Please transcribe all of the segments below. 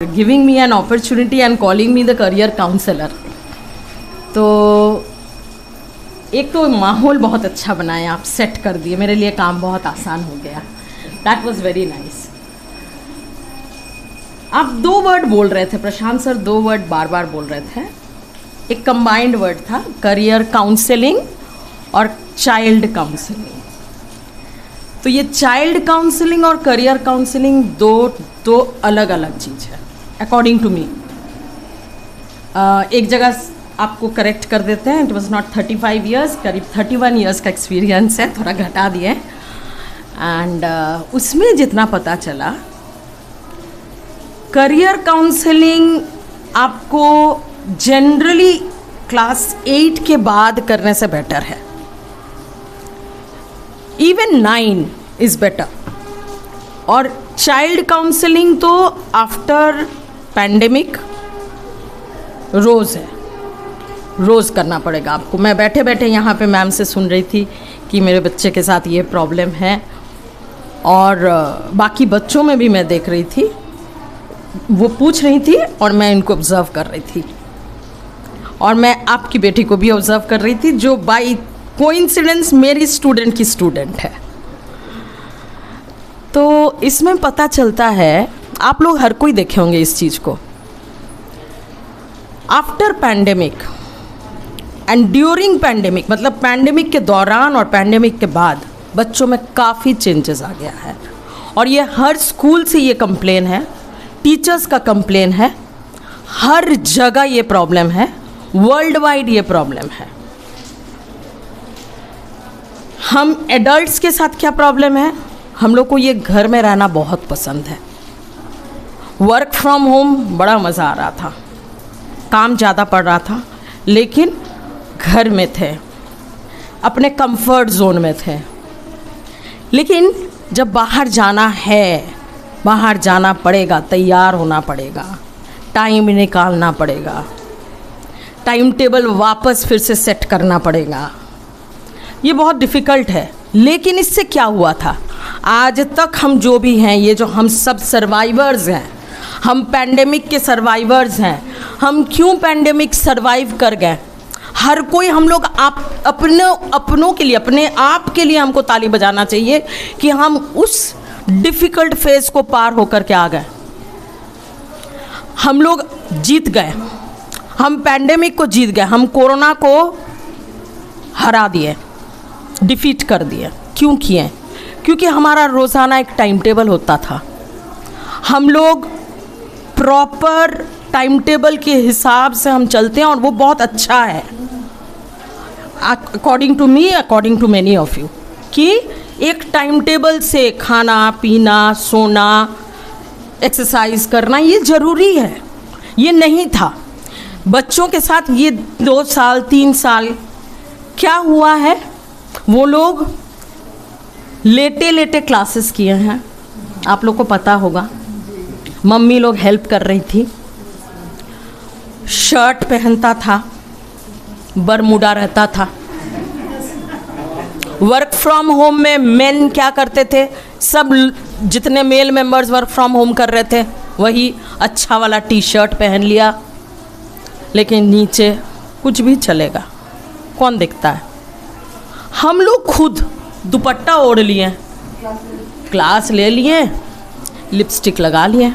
Giving me an opportunity and calling me the career counsellor. तो एक तो माहौल बहुत अच्छा बनाया, आप सेट कर दिए, मेरे लिए काम बहुत आसान हो गया। That was very nice. आप 2 वर्ड बोल रहे थे प्रशांत सर, 2 वर्ड बार बार बोल रहे थे। एक कंबाइंड वर्ड था करियर काउंसलिंग और चाइल्ड काउंसलिंग। तो ये चाइल्ड काउंसलिंग और करियर काउंसलिंग दो अलग अलग चीज़ है अकॉर्डिंग टू मी। एक जगह आपको करेक्ट कर देते हैं, इट वॉज नॉट 35 ईयर्स, करीब 31 ईयर्स का एक्सपीरियंस है, थोड़ा घटा दिए। एंड उसमें जितना पता चला, करियर काउंसलिंग आपको जनरली क्लास 8 के बाद करने से बेटर है। Even 9 is better. और चाइल्ड काउंसलिंग तो आफ्टर पैंडेमिक रोज़ है, रोज़ करना पड़ेगा आपको। मैं बैठे बैठे यहाँ पे मैम से सुन रही थी कि मेरे बच्चे के साथ ये प्रॉब्लम है, और बाकी बच्चों में भी मैं देख रही थी, वो पूछ रही थी और मैं इनको ऑब्ज़र्व कर रही थी। और मैं आपकी बेटी को भी ऑब्ज़र्व कर रही थी, जो बाई कोइंसिडेंस मेरी स्टूडेंट की स्टूडेंट है। तो इसमें पता चलता है, आप लोग हर कोई देखे होंगे इस चीज़ को, after pandemic and during pandemic, मतलब पैंडेमिक के दौरान और पैंडेमिक के बाद बच्चों में काफ़ी चेंजेस आ गया है। और ये हर स्कूल से ये कंप्लेन है, टीचर्स का कंप्लेन है, हर जगह ये प्रॉब्लम है, वर्ल्ड वाइड ये प्रॉब्लम है। हम एडल्ट्स के साथ क्या प्रॉब्लम है, हम लोग को ये घर में रहना बहुत पसंद है। वर्क फ्रॉम होम बड़ा मज़ा आ रहा था, काम ज़्यादा पड़ रहा था, लेकिन घर में थे, अपने कंफर्ट जोन में थे। लेकिन जब बाहर जाना है, बाहर जाना पड़ेगा, तैयार होना पड़ेगा, टाइम निकालना पड़ेगा, टाइम टेबल वापस फिर से सेट करना पड़ेगा। ये बहुत डिफ़िकल्ट है। लेकिन इससे क्या हुआ था, आज तक हम जो भी हैं, ये जो हम सब सर्वाइवर्स हैं, हम पैंडेमिक के सर्वाइवर्स हैं। हम क्यों पैंडेमिक सर्वाइव कर गए? हर कोई, हम लोग अपनों के लिए, अपने आप के लिए हमको ताली बजाना चाहिए कि हम उस डिफ़िकल्ट फेज़ को पार होकर के आ गए। हम लोग जीत गए, हम पैंडेमिक को जीत गए, हम कोरोना को हरा दिए, डिफीट कर दिए। क्यों किए? क्योंकि हमारा रोज़ाना एक टाइम टेबल होता था। हम लोग प्रॉपर टाइम टेबल के हिसाब से हम चलते हैं, और वो बहुत अच्छा है according to me, according to many of you, कि एक टाइम टेबल से खाना पीना, सोना, एक्सरसाइज करना ये ज़रूरी है। ये नहीं था बच्चों के साथ। ये 2 साल 3 साल क्या हुआ है, वो लोग लेटे लेटे क्लासेस किए हैं। आप लोग को पता होगा, मम्मी लोग हेल्प कर रही थी, शर्ट पहनता था, बरमूडा रहता था। वर्क फ्रॉम होम में मेन क्या करते थे, सब जितने male members work from home कर रहे थे, वही अच्छा वाला टी शर्ट पहन लिया, लेकिन नीचे कुछ भी चलेगा, कौन देखता है? हम लोग खुद दुपट्टा ओढ़ लिए, क्लास ले लिए, लिपस्टिक लगा लिए,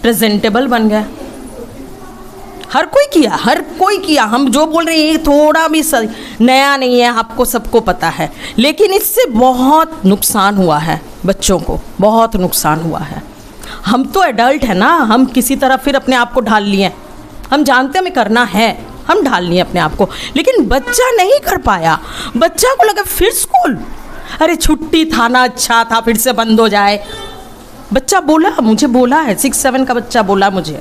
प्रेजेंटेबल बन गए। हर कोई किया, हर कोई किया। हम जो बोल रहे हैं ये थोड़ा भी नया नहीं है, आपको सबको पता है। लेकिन इससे बहुत नुकसान हुआ है, बच्चों को बहुत नुकसान हुआ है। हम तो एडल्ट है ना, हम किसी तरह फिर अपने आप को ढाल लिए, हम जानते हमें करना है, हम ढाल लिए अपने आप को। लेकिन बच्चा नहीं कर पाया, बच्चा को लगा फिर स्कूल, अरे छुट्टी था ना, अच्छा था, फिर से बंद हो जाए। बच्चा बोला, मुझे बोला है, 6-7 का बच्चा बोला मुझे,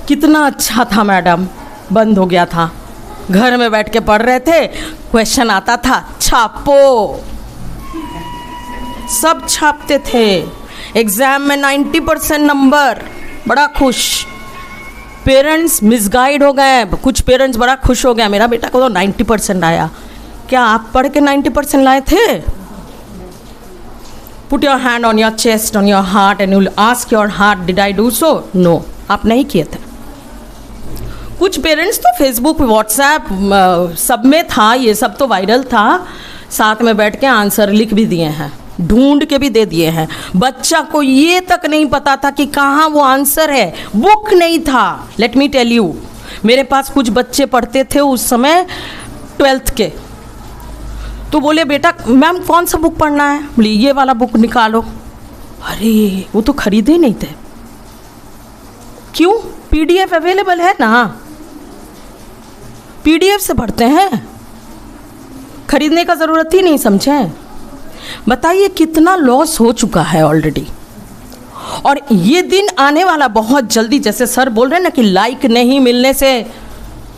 कितना अच्छा था मैडम, बंद हो गया था, घर में बैठ के पढ़ रहे थे, क्वेश्चन आता था, छापो, सब छापते थे, एग्ज़ाम में 90% नंबर, बड़ा खुश। पेरेंट्स मिसगाइड हो गए, कुछ पेरेंट्स बड़ा खुश हो गए, मेरा बेटा को तो 90% आया। क्या आप पढ़ के 90% लाए थे? Put your hand on your chest, on your heart and you will ask your heart, did I do so? No, आप नहीं किए थे। कुछ पेरेंट्स तो फेसबुक, व्हाट्सएप सब में था, ये सब तो वायरल था, साथ में बैठ के आंसर लिख भी दिए हैं, ढूंढ के भी दे दिए हैं। बच्चा को ये तक नहीं पता था कि कहाँ वो आंसर है, बुक नहीं था। लेट मी टेल यू, मेरे पास कुछ बच्चे पढ़ते थे उस समय 12th के, तो बोले बेटा मैम कौन सा बुक पढ़ना है? बोले ये वाला बुक निकालो। अरे वो तो खरीदे नहीं थे। क्यों? PDF अवेलेबल है ना, PDF से पढ़ते हैं, खरीदने का ज़रूरत ही नहीं, समझे? बताइए कितना लॉस हो चुका है ऑलरेडी। और ये दिन आने वाला बहुत जल्दी, जैसे सर बोल रहे हैं ना कि लाइक नहीं मिलने से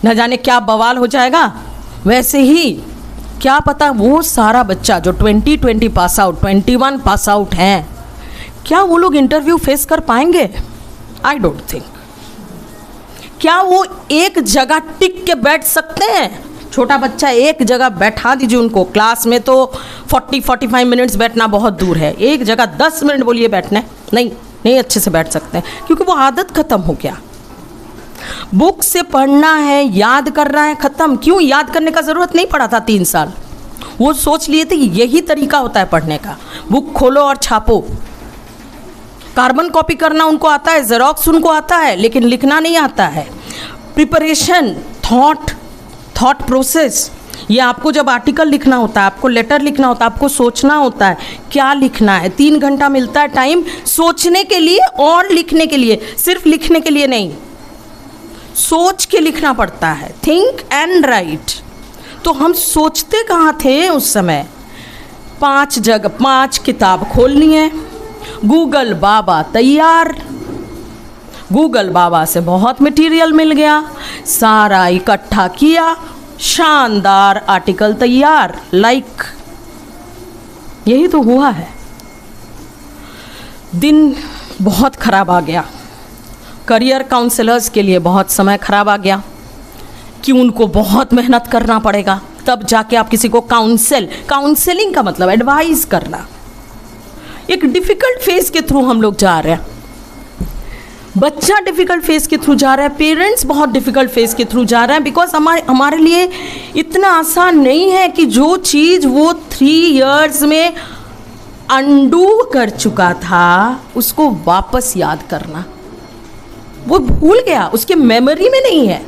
न जाने क्या बवाल हो जाएगा, वैसे ही क्या पता वो सारा बच्चा जो 2020 पास आउट, 21 पास आउट हैं, क्या वो लोग इंटरव्यू फेस कर पाएंगे? I don't think. क्या वो एक जगह टिक के बैठ सकते हैं? छोटा बच्चा एक जगह बैठा दीजिए उनको, क्लास में तो 40-45 मिनट्स बैठना बहुत दूर है, एक जगह 10 मिनट बोलिए बैठने, नहीं अच्छे से बैठ सकते हैं, क्योंकि वो आदत ख़त्म हो गया। बुक से पढ़ना है, याद करना है, ख़त्म। क्यों? याद करने का ज़रूरत नहीं पड़ा था 3 साल। वो सोच लिए थे कि यही तरीका होता है पढ़ने का, बुक खोलो और छापो। कार्बन कॉपी करना उनको आता है, जेरोक्स उनको आता है, लेकिन लिखना नहीं आता है। प्रिपरेशन, थॉट प्रोसेस, ये आपको जब आर्टिकल लिखना होता है, आपको लेटर लिखना होता है, आपको सोचना होता है क्या लिखना है। 3 घंटा मिलता है टाइम सोचने के लिए और लिखने के लिए, सिर्फ लिखने के लिए नहीं, सोच के लिखना पड़ता है, थिंक एंड राइट। तो हम सोचते कहाँ थे उस समय? 5 किताब खोलनी है, गूगल बाबा तैयार, गूगल बाबा से बहुत मटेरियल मिल गया, सारा इकट्ठा किया, शानदार आर्टिकल तैयार, लाइक। यही तो हुआ है। दिन बहुत ख़राब आ गया, करियर काउंसलर्स के लिए बहुत समय ख़राब आ गया कि उनको बहुत मेहनत करना पड़ेगा, तब जाके आप किसी को काउंसलिंग का मतलब एडवाइस करना। एक डिफ़िकल्ट फेज़ के थ्रू हम लोग जा रहे हैं, बच्चा डिफ़िकल्ट फेज़ के थ्रू जा रहा है, पेरेंट्स बहुत डिफ़िकल्ट फेज़ के थ्रू जा रहे हैं, बिकॉज हमारे लिए इतना आसान नहीं है कि जो चीज़ वो 3 इयर्स में अंडू कर चुका था उसको वापस याद करना। वो भूल गया, उसके मेमोरी में नहीं है,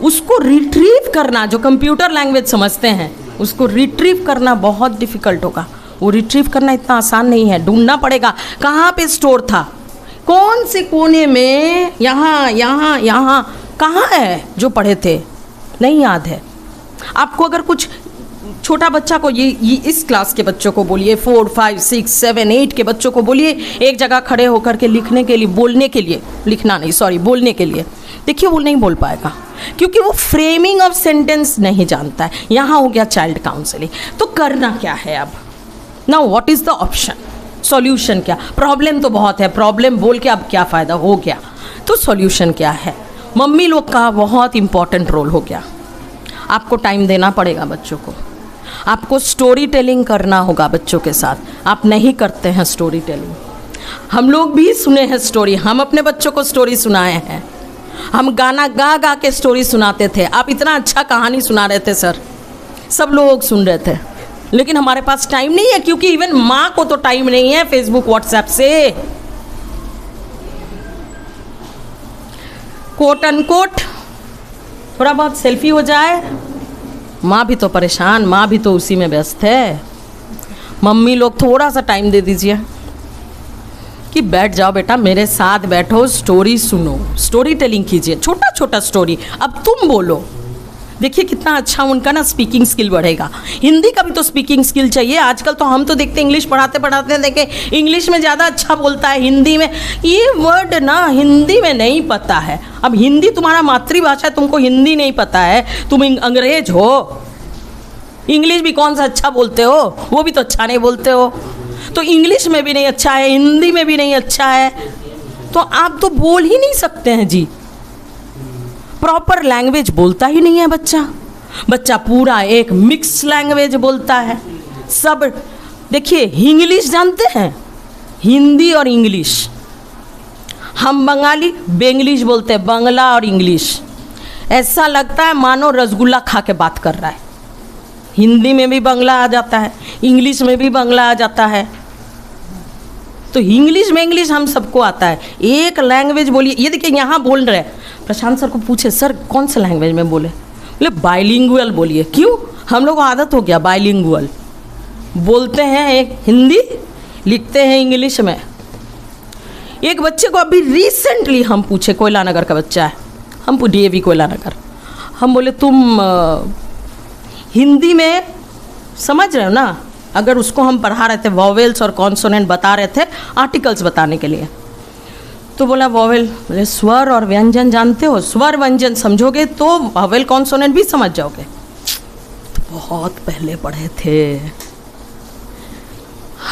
उसको रिट्रीव करना, जो कंप्यूटर लैंग्वेज समझते हैं, उसको रिट्रीव करना बहुत डिफ़िकल्ट होगा। वो रिट्रीव करना इतना आसान नहीं है, ढूंढना पड़ेगा कहाँ पे स्टोर था, कौन से कोने में, यहाँ कहाँ है जो पढ़े थे, नहीं याद है। आपको अगर कुछ छोटा बच्चा को ये इस क्लास के बच्चों को बोलिए, 4, 5, 6, 7, 8 के बच्चों को बोलिए एक जगह खड़े होकर के लिखने के लिए, बोलने के लिए, लिखना नहीं सॉरी, बोलने के लिए, देखिए वो नहीं बोल पाएगा, क्योंकि वो फ्रेमिंग ऑफ सेंटेंस नहीं जानता है। यहाँ हो गया चाइल्ड काउंसलिंग। तो करना क्या है अब? Now what is the option? Solution क्या? प्रॉब्लम तो बहुत है, प्रॉब्लम बोल के अब क्या फ़ायदा, हो गया। तो सॉल्यूशन क्या है? मम्मी लोग का बहुत इम्पॉर्टेंट रोल हो गया। आपको टाइम देना पड़ेगा बच्चों को, आपको स्टोरी टेलिंग करना होगा बच्चों के साथ। आप नहीं करते हैं स्टोरी टेलिंग। हम लोग भी सुने हैं स्टोरी, हम अपने बच्चों को स्टोरी सुनाए हैं, हम गाना गा गा के स्टोरी सुनाते थे। आप इतना अच्छा कहानी सुना रहे थे सर, सब लोग सुन रहे थे, लेकिन हमारे पास टाइम नहीं है, क्योंकि इवन माँ को तो टाइम नहीं है फेसबुक व्हाट्सएप से। कोट अनकोट थोड़ा बहुत सेल्फी हो जाए, माँ भी तो परेशान, माँ भी तो उसी में व्यस्त है। मम्मी लोग थोड़ा सा टाइम दे दीजिए कि बैठ जाओ बेटा मेरे साथ बैठो, स्टोरी सुनो, स्टोरी टेलिंग कीजिए, छोटा छोटा स्टोरी, अब तुम बोलो। देखिए कितना अच्छा उनका ना स्पीकिंग स्किल बढ़ेगा। हिंदी का भी तो स्पीकिंग स्किल चाहिए। आजकल तो हम तो देखते हैं इंग्लिश पढ़ाते पढ़ाते देखें इंग्लिश में ज़्यादा अच्छा बोलता है, हिंदी में ये वर्ड ना हिंदी में नहीं पता है। अब हिंदी तुम्हारा मातृभाषा है, तुमको हिंदी नहीं पता है, तुम अंग्रेज हो, इंग्लिश भी कौन सा अच्छा बोलते हो, वो भी तो अच्छा नहीं बोलते हो। तो इंग्लिश में भी नहीं अच्छा है, हिंदी में भी नहीं अच्छा है, तो आप तो बोल ही नहीं सकते हैं जी। प्रॉपर लैंग्वेज बोलता ही नहीं है बच्चा पूरा एक मिक्स लैंग्वेज बोलता है, सब देखिए इंग्लिश जानते हैं, हिंदी और इंग्लिश। हम बंगाली बेंग्लिश बोलते हैं, बंगला और इंग्लिश। ऐसा लगता है मानो रसगुल्ला खा के बात कर रहा है। हिंदी में भी बंगला आ जाता है, इंग्लिश में भी बंगला आ जाता है। तो इंग्लिश में इंग्लिश हम सबको आता है, एक लैंग्वेज बोलिए। ये देखिए यहाँ बोल रहे हैं, प्रशांत सर को पूछे सर कौन सा लैंग्वेज में बोले, बोले बाइलिंगुअल बोलिए। क्यों? हम लोग को आदत हो गया बाइलिंगुअल बोलते हैं, एक हिंदी लिखते हैं इंग्लिश में। एक बच्चे को अभी रिसेंटली हम पूछे, कोयला नगर का बच्चा है, हम DAV कोयला नगर, हम बोले तुम हिंदी में समझ रहे हो ना? अगर उसको हम पढ़ा रहे थे वॉवेल्स और कॉन्सोनेंट बता रहे थे आर्टिकल्स बताने के लिए, तो बोला वॉवेल, बोले स्वर और व्यंजन जानते हो, स्वर व्यंजन समझोगे तो वॉवेल कॉन्सोनेंट भी समझ जाओगे। तो बहुत पहले पढ़े थे,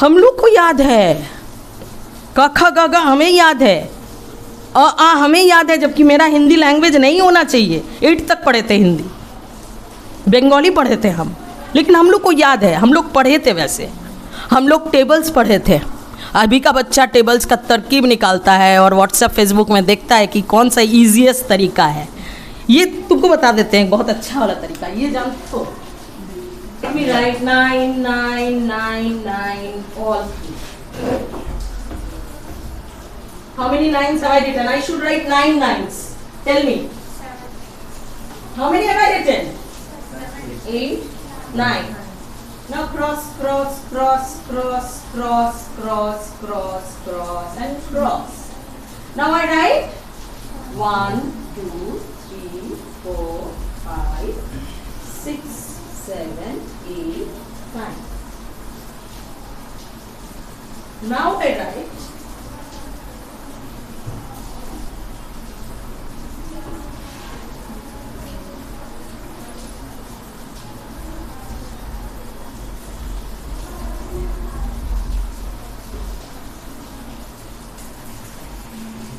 हम लोग को याद है, क ख ग घ हमें याद है, अ आ हमें याद है, जबकि मेरा हिंदी लैंग्वेज नहीं होना चाहिए। 8 तक पढ़े थे हिंदी, बंगाली पढ़े थे हम, लेकिन हम लोग को याद है, हम लोग पढ़े थे। वैसे हम लोग टेबल्स पढ़े थे। अभी का बच्चा टेबल्स का तरकीब निकालता है और व्हाट्सएप फेसबुक में देखता है कि कौन सा ईजीएस्ट तरीका है। ये तुमको बता देते हैं बहुत अच्छा वाला तरीका, ये जानते हो? Let me write 9 9 9 9 all three. How many lines have I written? I should write 9 lines. Tell me. How many have I written? 8 9. Now cross cross cross cross cross cross cross cross and cross. Now I write 1 2 3 4 5 6 7 8 9. Now I write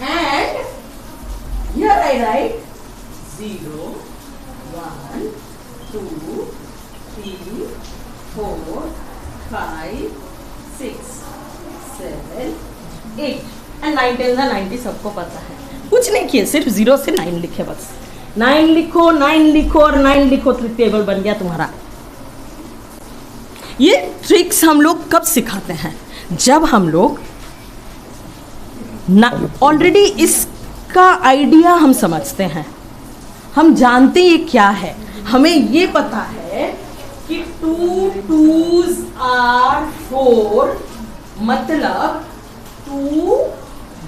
and here I write 0 1 2 3 4 5 6 7 8 and 9 10 का 90 सबको पता है। कुछ नहीं किए, सिर्फ 0 से 9 लिखे बस। 9 लिखो 9 लिखो और 9 लिखो, तो टेबल बन गया तुम्हारा। ये ट्रिक्स हम लोग कब सिखाते हैं? जब हम लोग ऑलरेडी इसका आइडिया हम समझते हैं, हम जानते ये क्या है, हमें ये पता है कि 2 2s are 4, मतलब 2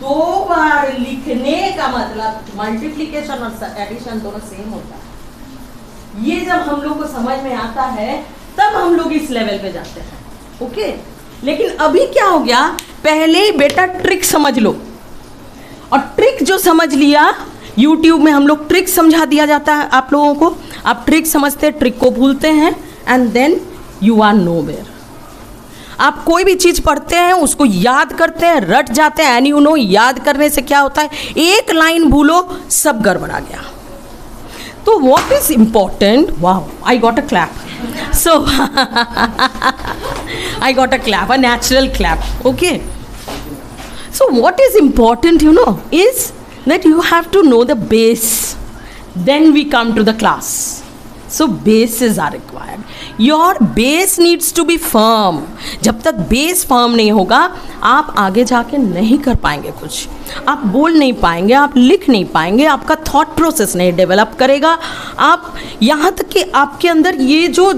2 बार लिखने का मतलब मल्टीप्लिकेशन और एडिशन दोनों सेम होता है। ये जब हम लोग को समझ में आता है तब हम लोग इस लेवल पे जाते हैं। ओके, लेकिन अभी क्या हो गया, पहले बेटा ट्रिक समझ लो, और ट्रिक जो समझ लिया, YouTube में हम लोग ट्रिक समझा दिया जाता है आप लोगों को, आप ट्रिक समझते हैं, ट्रिक को भूलते हैं, and then you are nowhere. आप कोई भी चीज़ पढ़ते हैं, उसको याद करते हैं, रट जाते हैं, एंड यू नो याद करने से क्या होता है, एक लाइन भूलो सब गड़बड़ा गया। तो what is important, wow I got a clap, so I got a clap, a natural clap, okay. So what is important, you know, is that you have to know the base. Then we come to the class. So bases are required. Your base needs to be firm. जब तक base firm नहीं होगा, आप आगे जाके नहीं कर पाएंगे कुछ, आप बोल नहीं पाएंगे, आप लिख नहीं पाएंगे, आपका थॉट प्रोसेस नहीं डेवलप करेगा। आप यहाँ तक कि आपके अंदर ये जो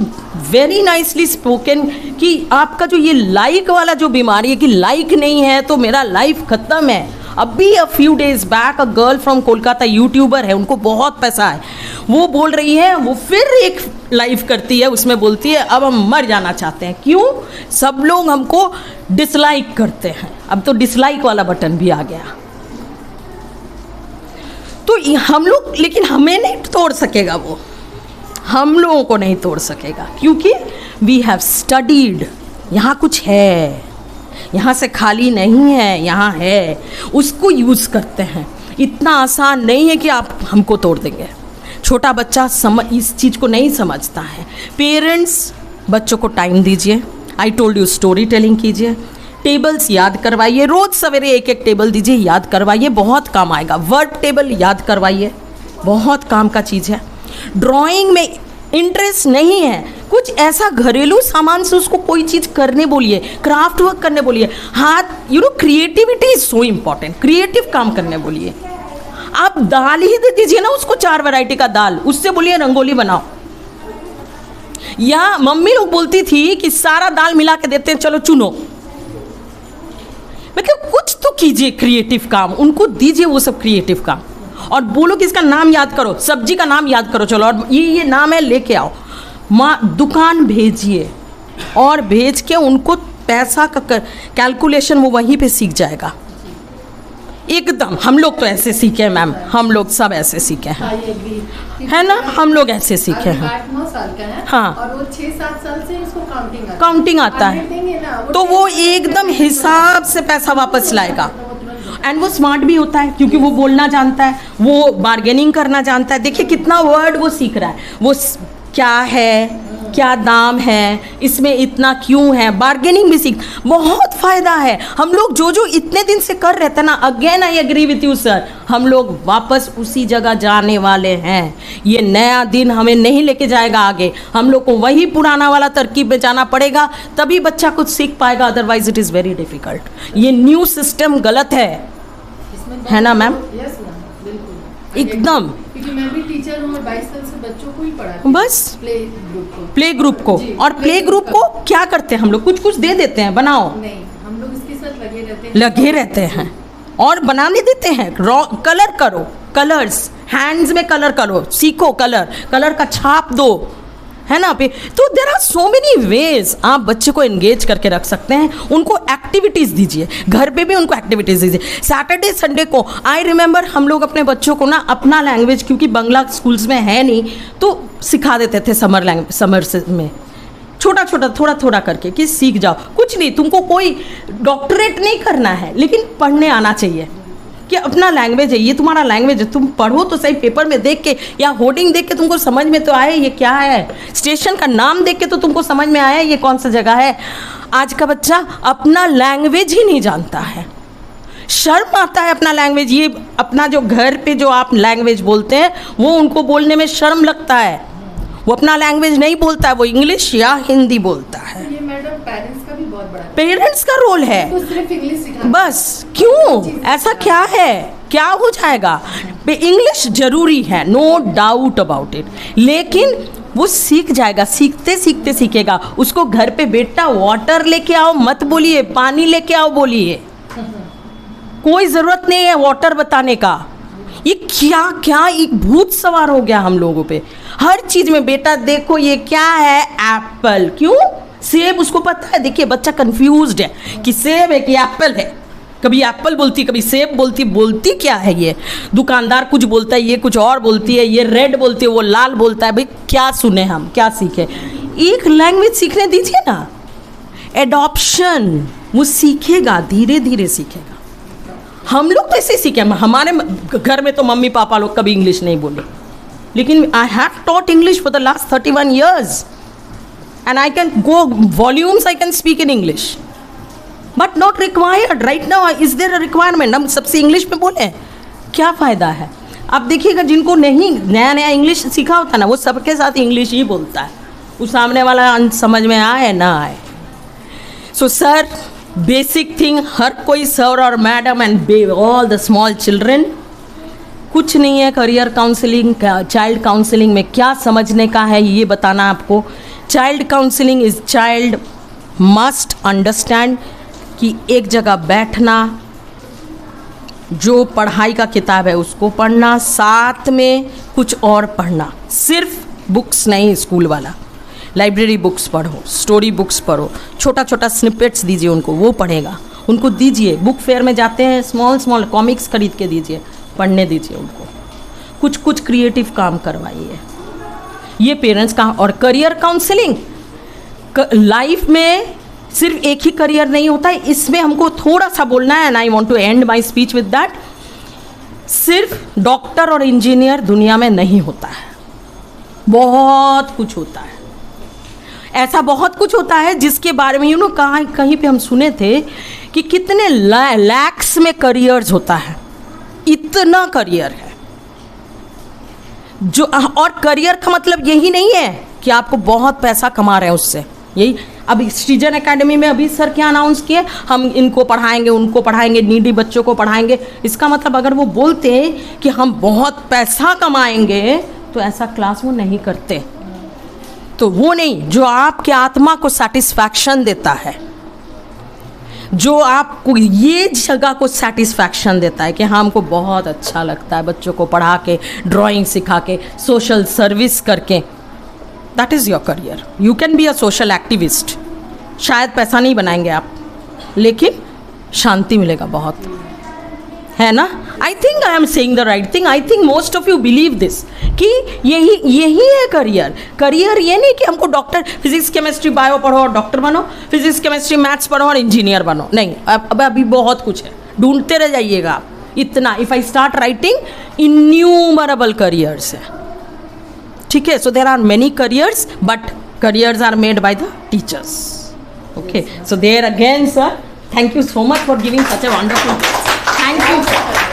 वेरी नाइसली स्पोकन कि आपका जो ये लाइक वाला जो बीमारी है कि लाइक नहीं है तो मेरा लाइफ खत्म है। अभी a few days back a girl from Kolkata, YouTuber है, उनको बहुत पैसा है, वो बोल रही है, वो फिर एक लाइव करती है, उसमें बोलती है अब हम मर जाना चाहते हैं। क्यों? सब लोग हमको डिसलाइक करते हैं। अब तो डिसलाइक वाला बटन भी आ गया। तो हम लोग, लेकिन हमें नहीं तोड़ सकेगा वो, हम लोगों को नहीं तोड़ सकेगा, क्योंकि वी हैव स्टडीड। यहाँ कुछ है, यहाँ से खाली नहीं है, यहाँ है, उसको यूज़ करते हैं। इतना आसान नहीं है कि आप हमको तोड़ देंगे। छोटा बच्चा इस चीज़ को नहीं समझता है। पेरेंट्स बच्चों को टाइम दीजिए, I told you story telling कीजिए, टेबल्स याद करवाइए, रोज सवेरे एक एक टेबल दीजिए, याद करवाइए, बहुत काम आएगा। वर्ड टेबल याद करवाइए, बहुत काम का चीज़ है। ड्राइंग में इंटरेस्ट नहीं है, कुछ ऐसा घरेलू सामान से उसको कोई चीज़ करने बोलिए, क्राफ्ट वर्क करने बोलिए, हाथ creativity is so important, creative काम करने बोलिए। आप दाल ही दे दीजिए ना उसको, 4 वैरायटी का दाल, उससे बोलिए रंगोली बनाओ। या मम्मी लोग बोलती थी कि सारा दाल मिला के देते हैं, चलो चुनो। मतलब कुछ तो कीजिए क्रिएटिव काम, उनको दीजिए वो सब क्रिएटिव काम, और बोलो कि इसका नाम याद करो, सब्जी का नाम याद करो, चलो और ये नाम है लेके आओ। माँ दुकान भेजिए, और भेज के उनको पैसा का कैलकुलेशन वो वहीं पे सीख जाएगा एकदम। हम लोग तो ऐसे सीखे हैं मैम, हम लोग सब ऐसे सीखे हैं, है ना, हम लोग ऐसे सीखे हैं। 8-9 साल का है, हाँ, और वो 6-7 साल से उसको काउंटिंग आता है, तो वो एकदम हिसाब से पैसा वापस लाएगा। एंड वो स्मार्ट भी होता है, क्योंकि वो बोलना जानता है, वो बार्गेनिंग करना जानता है। देखिए कितना वर्ड वो सीख रहा है, वो क्या है, क्या दाम है, इसमें इतना क्यों है, बार्गेनिंग भी सीख, बहुत फ़ायदा है। हम लोग जो इतने दिन से कर रहे थे ना, again I agree with you sir, हम लोग वापस उसी जगह जाने वाले हैं। ये नया दिन हमें नहीं लेके जाएगा आगे, हम लोग को वही पुराना वाला तरकीब में जाना पड़ेगा, तभी बच्चा कुछ सीख पाएगा, otherwise it is very difficult. ये न्यू सिस्टम गलत है ना मैम? यस मैम, बिल्कुल एकदम। क्योंकि मैं भी टीचर हूँ, 22 साल से बच्चों को ही पढ़ाती हूँ, बस प्ले ग्रुप को। और प्ले ग्रुप को क्या करते हैं हम लोग, कुछ दे देते हैं, बनाओ, नहीं, हम लोग इसके साथ लगे रहते हैं और बनाने देते हैं। कलर करो, कलर्स हैंड्स में कलर करो, सीखो, कलर का छाप दो, है ना पे। तो there are so many ways आप बच्चे को एंगेज करके रख सकते हैं। उनको एक्टिविटीज़ दीजिए, घर पे भी उनको एक्टिविटीज़ दीजिए। सैटरडे संडे को आई रिमेंबर हम लोग अपने बच्चों को ना अपना लैंग्वेज, क्योंकि बंगला स्कूल्स में है नहीं, तो सिखा देते थे समर में छोटा थोड़ा करके कि सीख जाओ। कुछ नहीं, तुमको कोई डॉक्टरेट नहीं करना है, लेकिन पढ़ने आना चाहिए कि अपना लैंग्वेज है, ये तुम्हारा लैंग्वेज है। तुम पढ़ो तो सही, पेपर में देख के या होर्डिंग देख के तुमको समझ में तो आए ये क्या है, स्टेशन का नाम देख के तो तुमको समझ में आया ये कौन सा जगह है। आज का बच्चा अपना लैंग्वेज ही नहीं जानता है, शर्म आता है अपना लैंग्वेज। ये अपना जो घर पे जो आप लैंग्वेज बोलते हैं वो उनको बोलने में शर्म लगता है, वो अपना लैंग्वेज नहीं बोलता है, वो इंग्लिश या हिंदी बोलता है। ये मैडम पेरेंट्स का भी बहुत बड़ा, पेरेंट्स का रोल है, तो सिर्फ इंग्लिश सिखाना बस। क्यों ऐसा क्या है, क्या हो जाएगा? इंग्लिश जरूरी है, नो डाउट अबाउट इट, लेकिन वो सीख जाएगा, सीखते सीखते सीखेगा। उसको घर पे बेटा वाटर लेके आओ मत बोलिए, पानी लेके आओ बोलिए, कोई ज़रूरत नहीं है वाटर बताने का। ये क्या क्या एक भूत सवार हो गया हम लोगों पे। हर चीज़ में बेटा देखो ये क्या है, एप्पल। क्यों? सेब उसको पता है। देखिए बच्चा कंफ्यूज्ड है कि सेब है कि एप्पल है, कभी एप्पल बोलती कभी सेब बोलती क्या है ये। दुकानदार कुछ बोलता है, ये कुछ और बोलती है, ये रेड बोलती है, वो लाल बोलता है। भाई क्या सुने हम, क्या सीखे? एक लैंग्वेज सीखने दीजिए ना, एडॉप्शन, वो सीखेगा, धीरे धीरे सीखेगा। हम लोग तो ऐसे सीखे, हमारे घर में तो मम्मी पापा लोग कभी इंग्लिश नहीं बोले, लेकिन I have taught English for the last 31 years and I can go volumes, I can speak in English but not required right now. Is there a requirement हम सबसे इंग्लिश में बोले? क्या फ़ायदा है? आप देखिएगा जिनको नहीं नया इंग्लिश सीखा होता ना, वो सबके साथ इंग्लिश ही बोलता है, उस सामने वाला समझ में आए ना आए। सो सर, बेसिक थिंग, हर कोई सर और madam and all the small children, कुछ नहीं है करियर काउंसलिंग, चाइल्ड काउंसलिंग में क्या समझने का है ये बताना आपको। Child counselling is child must understand कि एक जगह बैठना, जो पढ़ाई का किताब है उसको पढ़ना, साथ में कुछ और पढ़ना, सिर्फ बुक्स नहीं स्कूल वाला। लाइब्रेरी बुक्स पढ़ो, स्टोरी बुक्स पढ़ो, छोटा छोटा स्निपेट्स दीजिए उनको, वो पढ़ेगा। उनको दीजिए, बुक फेयर में जाते हैं, स्मॉल कॉमिक्स खरीद के दीजिए, पढ़ने दीजिए उनको, कुछ क्रिएटिव काम करवाइए। ये पेरेंट्स का। और करियर काउंसलिंग, लाइफ में सिर्फ एक ही करियर नहीं होता है, इसमें हमको थोड़ा सा बोलना है, and I want to end my speech with that. सिर्फ डॉक्टर और इंजीनियर दुनिया में नहीं होता है, बहुत कुछ होता है। ऐसा बहुत कुछ होता है जिसके बारे में कहाँ कहीं पे हम सुने थे कि कितने लैक्स में करियर्स होता है, इतना करियर है जो, और करियर का मतलब यही नहीं है कि आपको बहुत पैसा कमा रहे हैं उससे। यही अभी सृजन एकेडमी में अभी सर क्या अनाउंस किए, हम इनको पढ़ाएंगे, उनको पढ़ाएंगे, नीडी बच्चों को पढ़ाएंगे। इसका मतलब अगर वो बोलते हैं कि हम बहुत पैसा कमाएंगे तो ऐसा क्लास वो नहीं करते। तो वो नहीं, जो आपके आत्मा को सेटिस्फैक्शन देता है, जो आपको ये जगह को सेटिस्फैक्शन देता है कि हाँ हमको बहुत अच्छा लगता है बच्चों को पढ़ा के, ड्राइंग सिखा के, सोशल सर्विस करके, that is your career. You can be a social activist. शायद पैसा नहीं बनाएंगे आप, लेकिन शांति मिलेगा बहुत, है ना। I think I am saying the right thing. I think most of you believe this कि यही है करियर। करियर ये नहीं कि हमको डॉक्टर, फिजिक्स केमिस्ट्री बायो पढ़ो और डॉक्टर बनो, फिजिक्स केमिस्ट्री मैथ्स पढ़ो और इंजीनियर बनो, नहीं। अब अभी बहुत कुछ है, ढूंढते रह जाइएगा आप। इतना, if I start writing innumerable careers है, ठीक है। So there are many careers, but careers are made by the teachers, okay. So there again sir, thank you so much for giving such a wonderful, thank you sir.